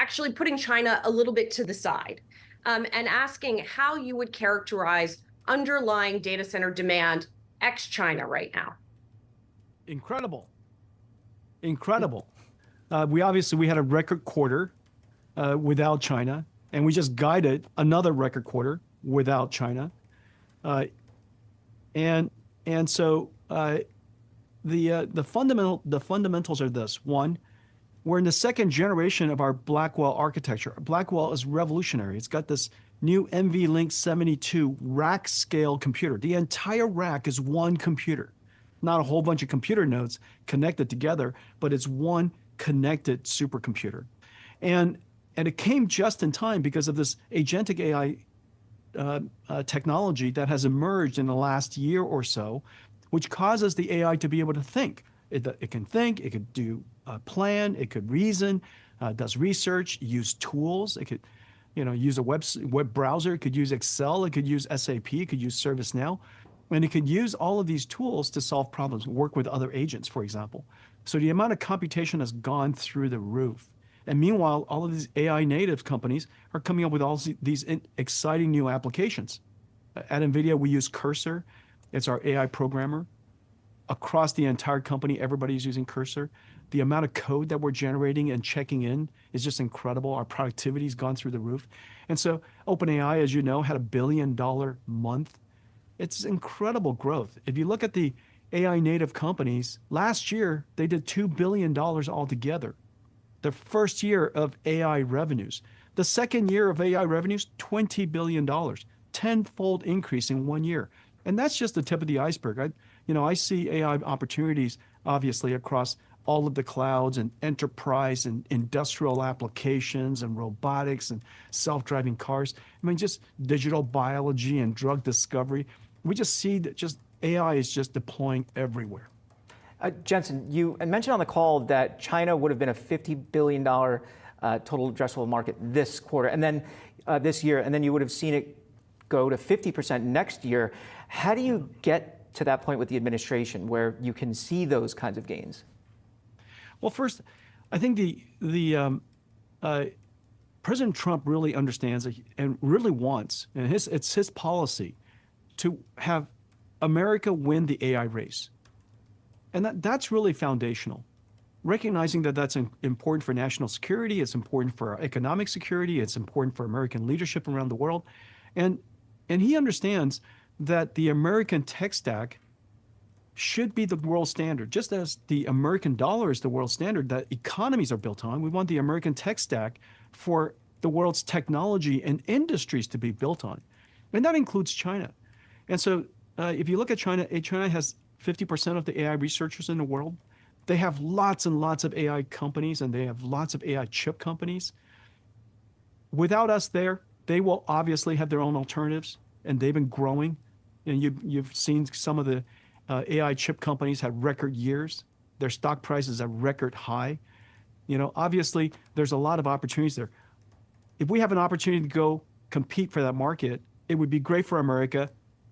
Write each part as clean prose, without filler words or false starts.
actually putting China a little bit to the side, and asking how you would characterize underlying data center demand ex-China right now. Incredible. Incredible. We had a record quarter without China, and we just guided another record quarter without China. So the fundamentals are this. One, we're in the second generation of our Blackwell architecture. Blackwell is revolutionary. It's got this new NVLink 72 rack scale computer. The entire rack is one computer, not a whole bunch of computer nodes connected together, but it's one connected supercomputer. And it came just in time because of this agentic AI technology that has emerged in the last year or so, which causes the AI to be able to think. It can think, it could do a plan, it could reason, does research, use tools. It could, use a web browser. It could use Excel. It could use SAP. It could use ServiceNow, and it could use all of these tools to solve problems, work with other agents, for example. So the amount of computation has gone through the roof. And meanwhile, all of these AI native companies are coming up with all these exciting new applications. At NVIDIA, we use Cursor. It's our AI programmer. Across the entire company, everybody's using Cursor. The amount of code that we're generating and checking in is just incredible. Our productivity's gone through the roof. And so OpenAI, as you know, had $1 billion month. It's incredible growth. If you look at the AI native companies, last year, they did $2 billion altogether. The first year of AI revenues. The second year of AI revenues, $20 billion, 10-fold increase in 1 year. And that's just the tip of the iceberg. I see AI opportunities, obviously, across all of the clouds and enterprise and industrial applications and robotics and self-driving cars. I mean, just digital biology and drug discovery. We just see that just AI is just deploying everywhere. Jensen, you mentioned on the call that China would have been a $50 billion total addressable market this quarter, and then this year, and then you would have seen it go to 50% next year. How do you get to that point with the administration where you can see those kinds of gains? Well, first, I think President Trump really understands and really wants, and it's his policy to have America win the AI race. And that's really foundational. Recognizing that that's important for national security, it's important for our economic security, it's important for American leadership around the world. And he understands that the American tech stack should be the world standard. Just as the American dollar is the world standard that economies are built on, we want the American tech stack for the world's technology and industries to be built on. And that includes China. And so if you look at China, China has 50% of the AI researchers in the world. They have lots and lots of AI companies, and they have lots of AI chip companies. Without us there, they will obviously have their own alternatives, and they've been growing. And you've seen some of the AI chip companies have record years. Their stock prices are record high. Obviously, there's a lot of opportunities there. If we have an opportunity to go compete for that market, it would be great for America.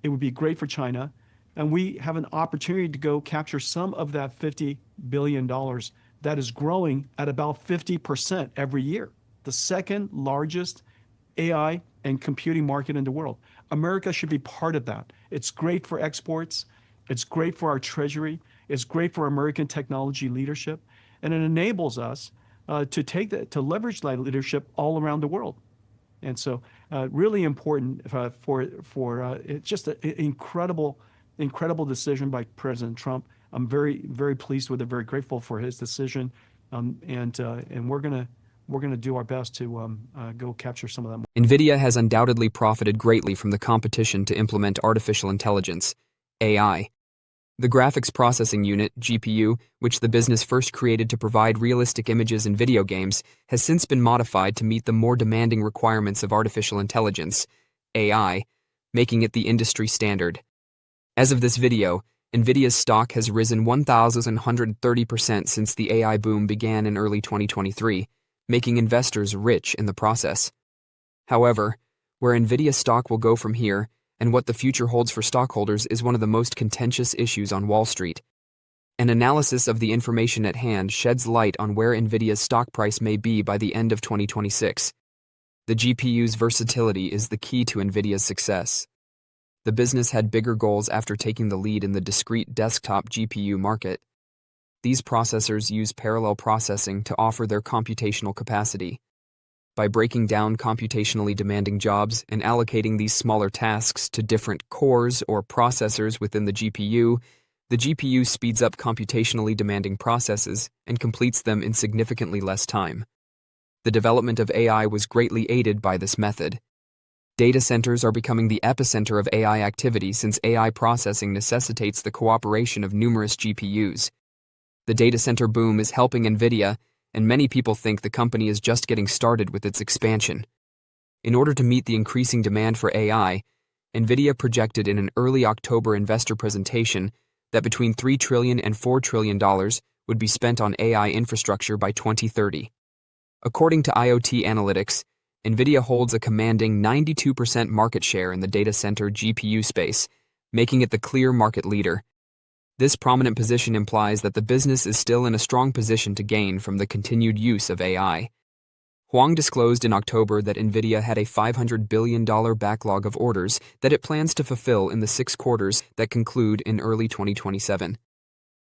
It would be great for China. And we have an opportunity to go capture some of that $50 billion that is growing at about 50% every year. The second largest AI and computing market in the world. America should be part of that. It's great for exports. It's great for our treasury. It's great for American technology leadership. And it enables us to leverage that leadership all around the world. And so really important it's just an incredible decision by President Trump. I'm very, very pleased with it, very grateful for his decision. And we're going to do our best to go capture some of that. NVIDIA has undoubtedly profited greatly from the competition to implement artificial intelligence, AI. The graphics processing unit, GPU, which the business first created to provide realistic images in video games, has since been modified to meet the more demanding requirements of artificial intelligence, AI, making it the industry standard. As of this video, NVIDIA's stock has risen 1,130% since the AI boom began in early 2023, making investors rich in the process. However, where NVIDIA stock will go from here and what the future holds for stockholders is one of the most contentious issues on Wall Street. An analysis of the information at hand sheds light on where Nvidia's stock price may be by the end of 2026. The GPU's versatility is the key to Nvidia's success. The business had bigger goals after taking the lead in the discrete desktop GPU market. These processors use parallel processing to offer their computational capacity. By breaking down computationally demanding jobs and allocating these smaller tasks to different cores or processors within the GPU speeds up computationally demanding processes and completes them in significantly less time. The development of AI was greatly aided by this method. Data centers are becoming the epicenter of AI activity since AI processing necessitates the cooperation of numerous GPUs. The data center boom is helping Nvidia, and many people think the company is just getting started with its expansion. In order to meet the increasing demand for AI, Nvidia projected in an early October investor presentation that between $3 trillion and $4 trillion would be spent on AI infrastructure by 2030. According to IoT Analytics, Nvidia holds a commanding 92% market share in the data center GPU space, making it the clear market leader. This prominent position implies that the business is still in a strong position to gain from the continued use of AI. Huang disclosed in October that Nvidia had a $500 billion backlog of orders that it plans to fulfill in the 6 quarters that conclude in early 2027.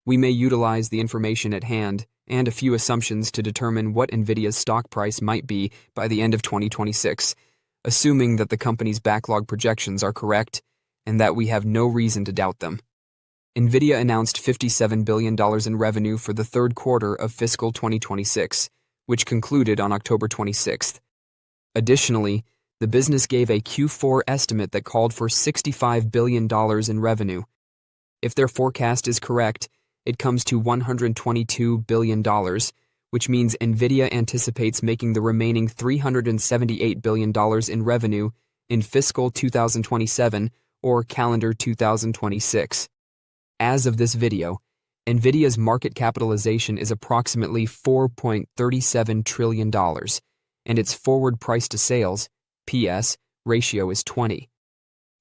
We may utilize the information at hand and a few assumptions to determine what Nvidia's stock price might be by the end of 2026, assuming that the company's backlog projections are correct and that we have no reason to doubt them. Nvidia announced $57 billion in revenue for the third quarter of fiscal 2026, which concluded on October 26th. Additionally, the business gave a Q4 estimate that called for $65 billion in revenue. If their forecast is correct, it comes to $122 billion, which means Nvidia anticipates making the remaining $378 billion in revenue in fiscal 2027 or calendar 2026. As of this video, Nvidia's market capitalization is approximately $4.37 trillion, and its forward price to sales (PS) ratio is 20.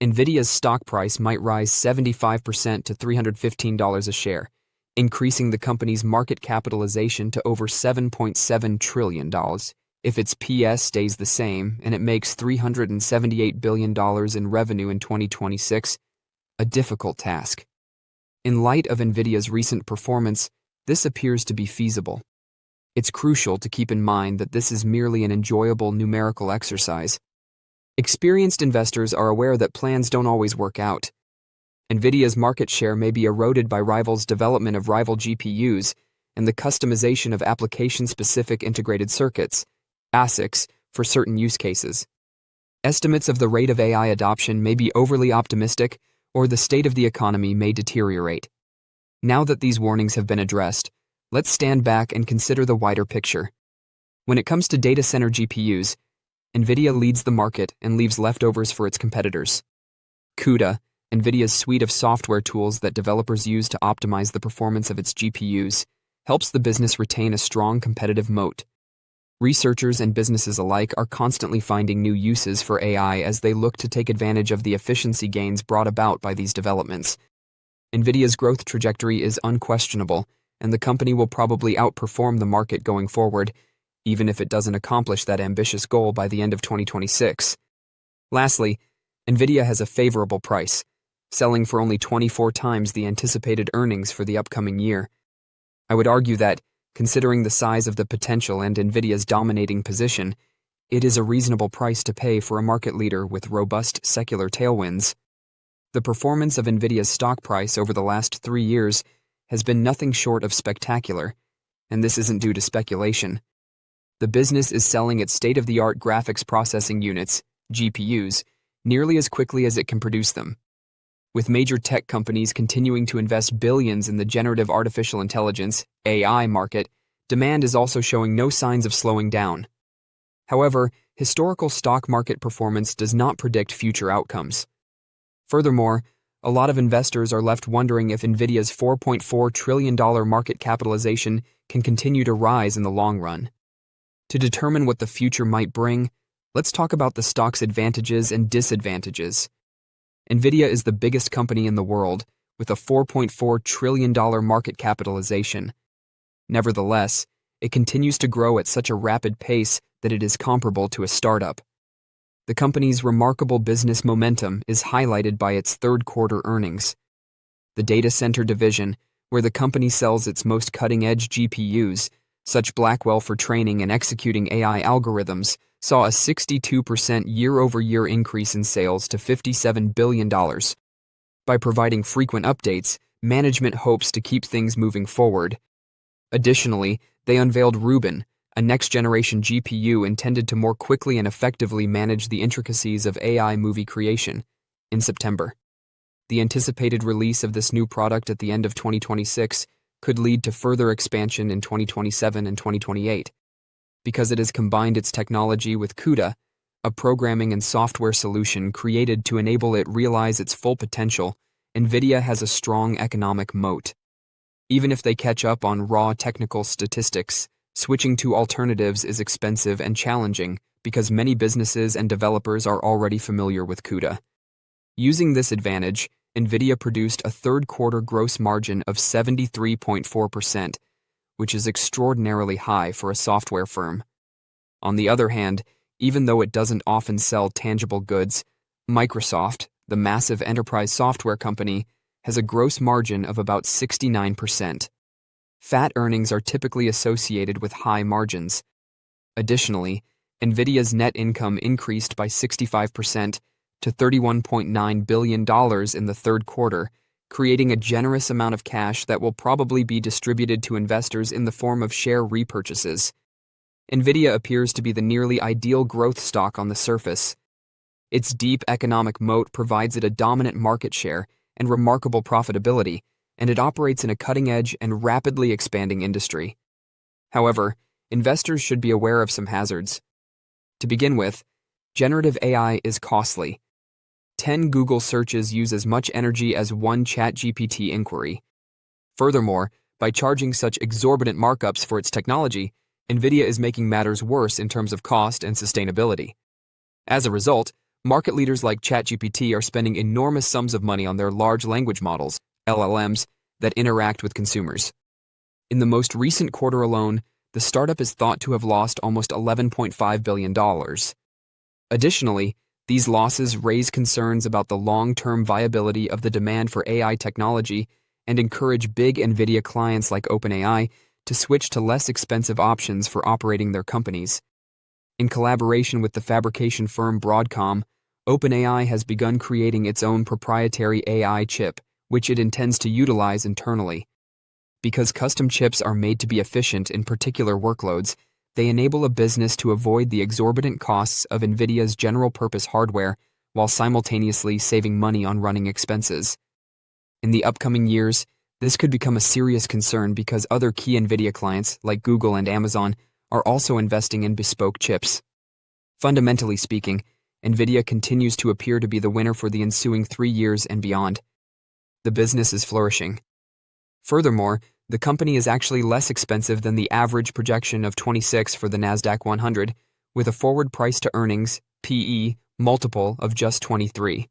Nvidia's stock price might rise 75% to $315 a share, increasing the company's market capitalization to over $7.7 trillion if its PS stays the same and it makes $378 billion in revenue in 2026, a difficult task. In light of Nvidia's recent performance, this appears to be feasible. It's crucial to keep in mind that this is merely an enjoyable numerical exercise. Experienced investors are aware that plans don't always work out. Nvidia's market share may be eroded by rivals' development of rival GPUs and the customization of application-specific integrated circuits, ASICs, for certain use cases. Estimates of the rate of AI adoption may be overly optimistic, or the state of the economy may deteriorate. Now that these warnings have been addressed, let's stand back and consider the wider picture. When it comes to data center GPUs, Nvidia leads the market and leaves leftovers for its competitors. CUDA, Nvidia's suite of software tools that developers use to optimize the performance of its GPUs, helps the business retain a strong competitive moat. Researchers and businesses alike are constantly finding new uses for AI as they look to take advantage of the efficiency gains brought about by these developments. Nvidia's growth trajectory is unquestionable, and the company will probably outperform the market going forward, even if it doesn't accomplish that ambitious goal by the end of 2026. Lastly, Nvidia has a favorable price, selling for only 24 times the anticipated earnings for the upcoming year. I would argue that, considering the size of the potential and Nvidia's dominating position, it is a reasonable price to pay for a market leader with robust secular tailwinds. The performance of Nvidia's stock price over the last 3 years has been nothing short of spectacular, and this isn't due to speculation. The business is selling its state-of-the-art graphics processing units, GPUs, nearly as quickly as it can produce them. With major tech companies continuing to invest billions in the generative artificial intelligence, AI market, demand is also showing no signs of slowing down. However, historical stock market performance does not predict future outcomes. Furthermore, a lot of investors are left wondering if Nvidia's $4.4 trillion market capitalization can continue to rise in the long run. To determine what the future might bring, let's talk about the stock's advantages and disadvantages. Nvidia is the biggest company in the world, with a $4.4 trillion market capitalization. Nevertheless, it continues to grow at such a rapid pace that it is comparable to a startup. The company's remarkable business momentum is highlighted by its third-quarter earnings. The data center division, where the company sells its most cutting-edge GPUs, such Blackwell for training and executing AI algorithms, saw a 62% year-over-year increase in sales to $57 billion. By providing frequent updates, management hopes to keep things moving forward. Additionally, they unveiled Rubin, a next-generation GPU intended to more quickly and effectively manage the intricacies of AI movie creation, in September. The anticipated release of this new product at the end of 2026 could lead to further expansion in 2027 and 2028. Because it has combined its technology with CUDA, a programming and software solution created to enable it realize its full potential, Nvidia has a strong economic moat. Even if they catch up on raw technical statistics, switching to alternatives is expensive and challenging because many businesses and developers are already familiar with CUDA. Using this advantage, Nvidia produced a third-quarter gross margin of 73.4%, which is extraordinarily high for a software firm. On the other hand, even though it doesn't often sell tangible goods, Microsoft, the massive enterprise software company, has a gross margin of about 69%. Fat earnings are typically associated with high margins. Additionally, Nvidia's net income increased by 65% to $31.9 billion in the third quarter, creating a generous amount of cash that will probably be distributed to investors in the form of share repurchases. Nvidia appears to be the nearly ideal growth stock on the surface. Its deep economic moat provides it a dominant market share and remarkable profitability, and it operates in a cutting-edge and rapidly expanding industry. However, investors should be aware of some hazards. To begin with, generative AI is costly. 10 Google searches use as much energy as one ChatGPT inquiry. Furthermore, by charging such exorbitant markups for its technology, Nvidia is making matters worse in terms of cost and sustainability. As a result, market leaders like ChatGPT are spending enormous sums of money on their large language models, LLMs, that interact with consumers. In the most recent quarter alone, the startup is thought to have lost almost $11.5 billion. Additionally, these losses raise concerns about the long-term viability of the demand for AI technology and encourage big Nvidia clients like OpenAI to switch to less expensive options for operating their companies. In collaboration with the fabrication firm Broadcom, OpenAI has begun creating its own proprietary AI chip, which it intends to utilize internally. Because custom chips are made to be efficient in particular workloads, they enable a business to avoid the exorbitant costs of Nvidia's general-purpose hardware while simultaneously saving money on running expenses. In the upcoming years, this could become a serious concern because other key Nvidia clients, like Google and Amazon, are also investing in bespoke chips. Fundamentally speaking, Nvidia continues to appear to be the winner for the ensuing 3 years and beyond. The business is flourishing. Furthermore, the company is actually less expensive than the average projection of 26 for the Nasdaq 100, with a forward price-to-earnings (PE) multiple of just 23.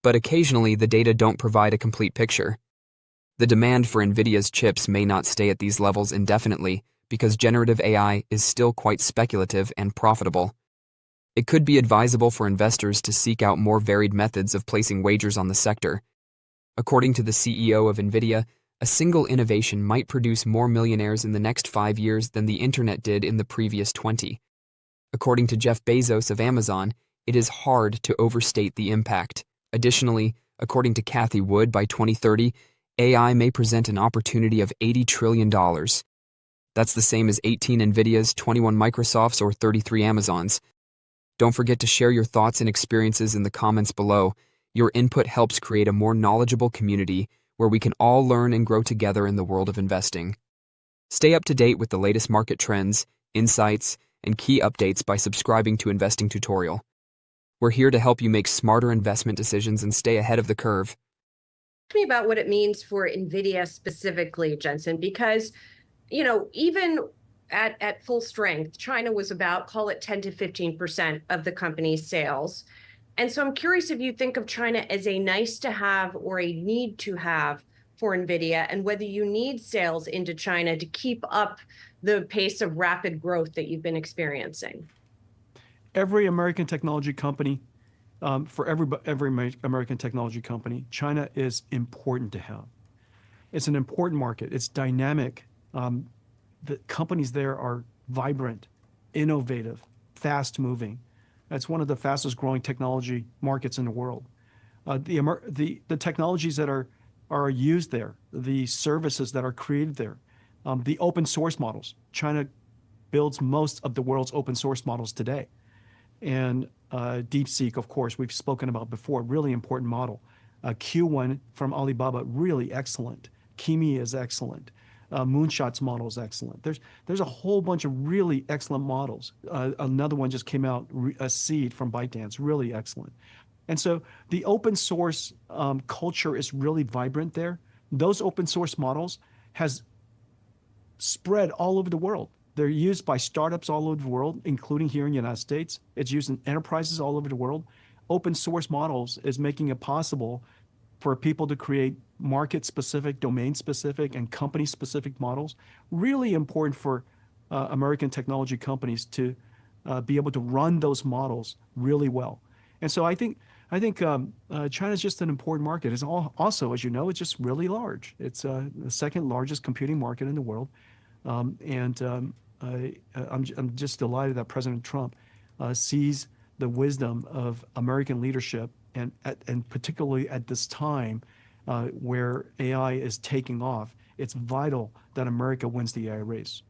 But occasionally, the data don't provide a complete picture. The demand for Nvidia's chips may not stay at these levels indefinitely because generative AI is still quite speculative and profitable. It could be advisable for investors to seek out more varied methods of placing wagers on the sector. According to the CEO of Nvidia, a single innovation might produce more millionaires in the next 5 years than the internet did in the previous 20. According to Jeff Bezos of Amazon, it is hard to overstate the impact. Additionally, according to Cathie Wood, by 2030, AI may present an opportunity of $80 trillion. That's the same as 18 Nvidias, 21 Microsofts, or 33 Amazons. Don't forget to share your thoughts and experiences in the comments below. Your input helps create a more knowledgeable community where we can all learn and grow together in the world of investing. Stay up to date with the latest market trends, insights, and key updates by subscribing to Investing Tutorial. We're here to help you make smarter investment decisions and stay ahead of the curve. Talk to me about what it means for NVIDIA specifically, Jensen, because, even at full strength, China was about, call it 10 to 15% of the company's sales. And so I'm curious if you think of China as a nice to have or a need to have for NVIDIA, and whether you need sales into China to keep up the pace of rapid growth that you've been experiencing. Every American technology company, for every American technology company, China is important to have. It's an important market. It's dynamic. The companies there are vibrant, innovative, fast moving. That's one of the fastest growing technology markets in the world. The technologies that are used there, the services that are created there, the open source models. China builds most of the world's open source models today. And DeepSeek, of course, we've spoken about before, really important model. Q1 from Alibaba, really excellent. Kimi is excellent. Moonshot's model is excellent. There's a whole bunch of really excellent models. Another one just came out, a Seed from ByteDance, really excellent. And so the open source culture is really vibrant there. Those open source models has spread all over the world. They're used by startups all over the world, including here in the United States. It's used in enterprises all over the world. Open source models is making it possible for people to create market-specific, domain-specific, and company-specific models. Really important for American technology companies to be able to run those models really well. And so I think China is just an important market. It's also, as you know, it's just really large. It's the second largest computing market in the world. I'm just delighted that President Trump sees the wisdom of American leadership, and particularly at this time where AI is taking off. It's vital that America wins the AI race.